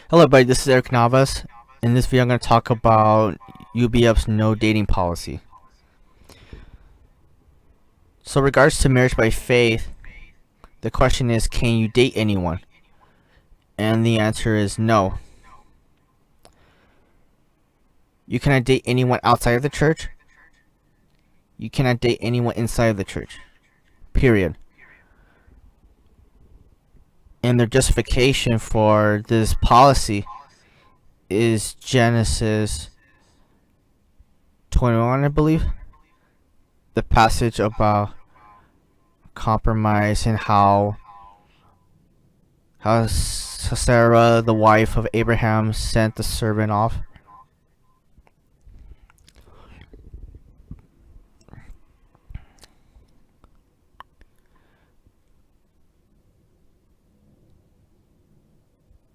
Hello everybody, this is Eric Navas. In this video I'm going to talk about UBF's no dating policy. So regards to marriage by faith, the question is, can you date anyone? And the answer is no. You cannot date anyone outside of the church. You cannot date anyone inside of the church. Period. And their justification for this policy is Genesis 21, I believe. The passage about compromise and how Sarah, the wife of Abraham, sent the servant off.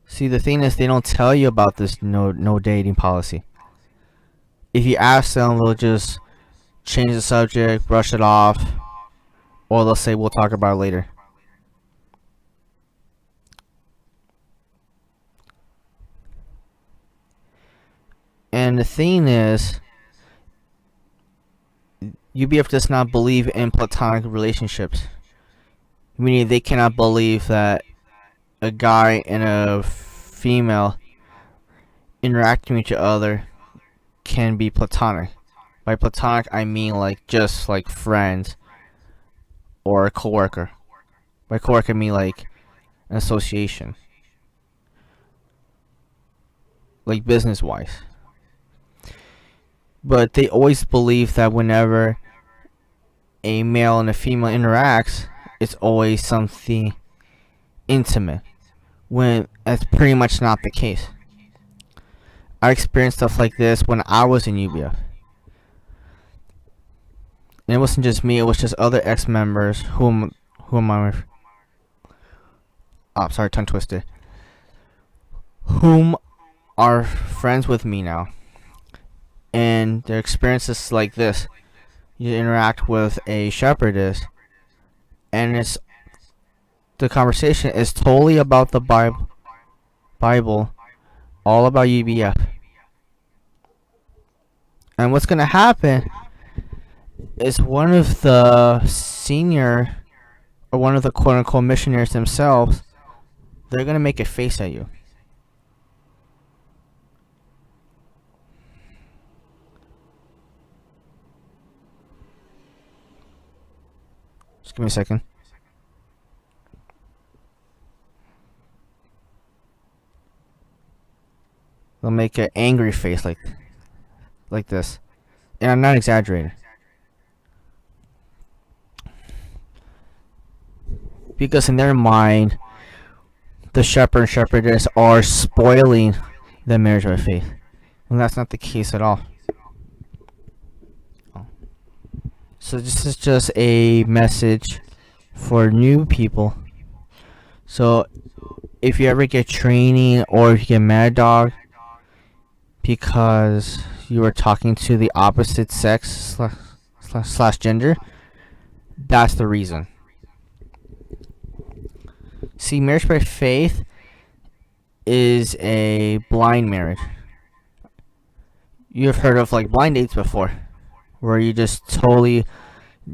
See, the thing is, they don't tell you about this no dating policy. If you ask them, they'll just change the subject, brush it off, or they'll say we'll talk about it later. And the thing is, UBF does not believe in platonic relationships. Meaning they cannot believe that a guy and a female interacting with each other can be platonic. By platonic, I mean like just like friends or a coworker. By coworker, I mean like an association, like business-wise. But they always believe that whenever a male and a female interacts, it's always something intimate, when that's pretty much not the case. I experienced stuff like this when I was in UBF. And it wasn't just me, it was just other ex-members whom I'm sorry, tongue twisted. Whom are friends with me now. And their experiences like this. You interact with a shepherdess, and the conversation is totally about the Bible, all about UBF. And what's gonna happen is one of the senior, or one of the quote-unquote missionaries themselves, they're gonna make a face at you. Just give me a second. They'll make an angry face like this. And I'm not exaggerating. Because in their mind, the shepherd and shepherdess are spoiling the marriage by faith. And that's not the case at all. So this is just a message for new people. So if you ever get training, or if you get mad dog because you are talking to the opposite sex slash gender, that's the reason. See, marriage by faith is a blind marriage. You've heard of like blind dates before, where you just totally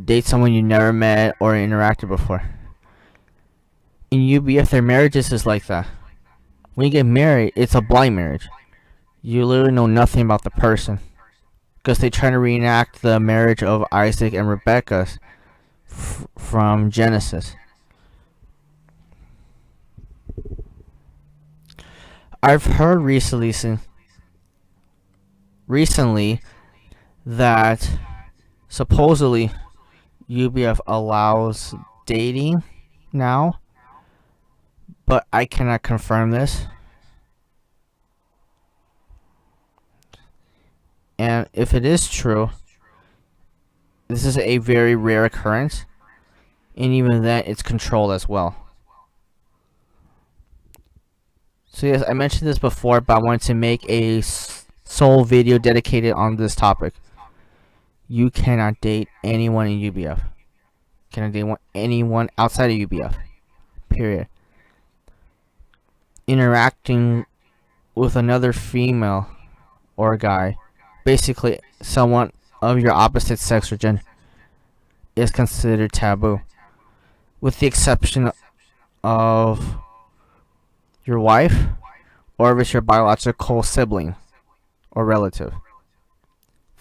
date someone you never met or interacted before. In UBF, their marriages is like that. When you get married, it's a blind marriage. You literally know nothing about the person, because they try to reenact the marriage of Isaac and Rebekah from Genesis. I've heard recently that supposedly UBF allows dating now, but I cannot confirm this. And if it is true, this is a very rare occurrence, and even then it's controlled as well. So yes, I mentioned this before, but I wanted to make a sole video dedicated on this topic. You cannot date anyone in UBF. Cannot date anyone outside of UBF. Period. Interacting with another female or guy, basically someone of your opposite sex or gender, is considered taboo, with the exception of your wife, or if it's your biological sibling or relative.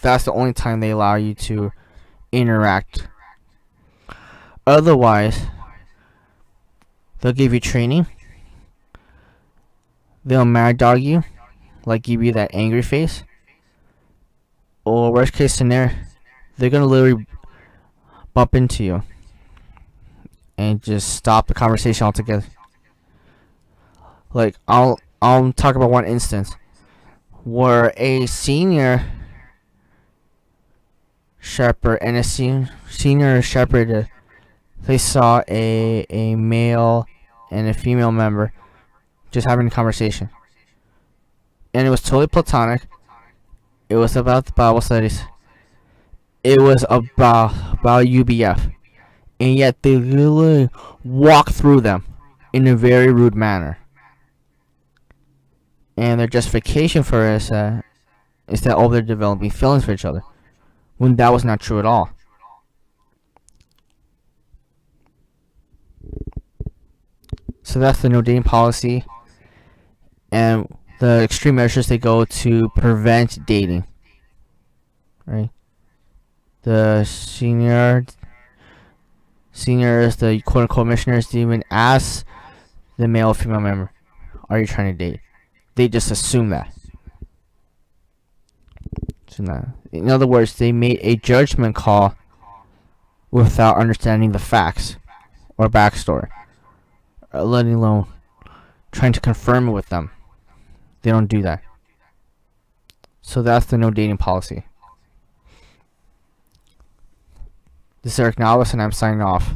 That's the only time they allow you to interact. Otherwise, they'll give you training. They'll mad dog you, like give you that angry face. Or worst case scenario, they're gonna literally bump into you and just stop the conversation altogether. Like I'll talk about one instance where a senior shepherd and a senior shepherd, they saw a male and a female member just having a conversation, and it was totally platonic. It was about the Bible studies. It was about UBF, and yet they literally walked through them in a very rude manner. And their justification for it is that they're developing feelings for each other, when that was not true at all. So that's the no dating policy, and the extreme measures they go to prevent dating. Right? The seniors, the quote unquote missionaries, didn't even ask the male or female member, "Are you trying to date?" They just assume that. In other words, they made a judgment call without understanding the facts or backstory, let alone trying to confirm it with them. They don't do that. So that's the no dating policy. This is Eric Navas, and I'm signing off.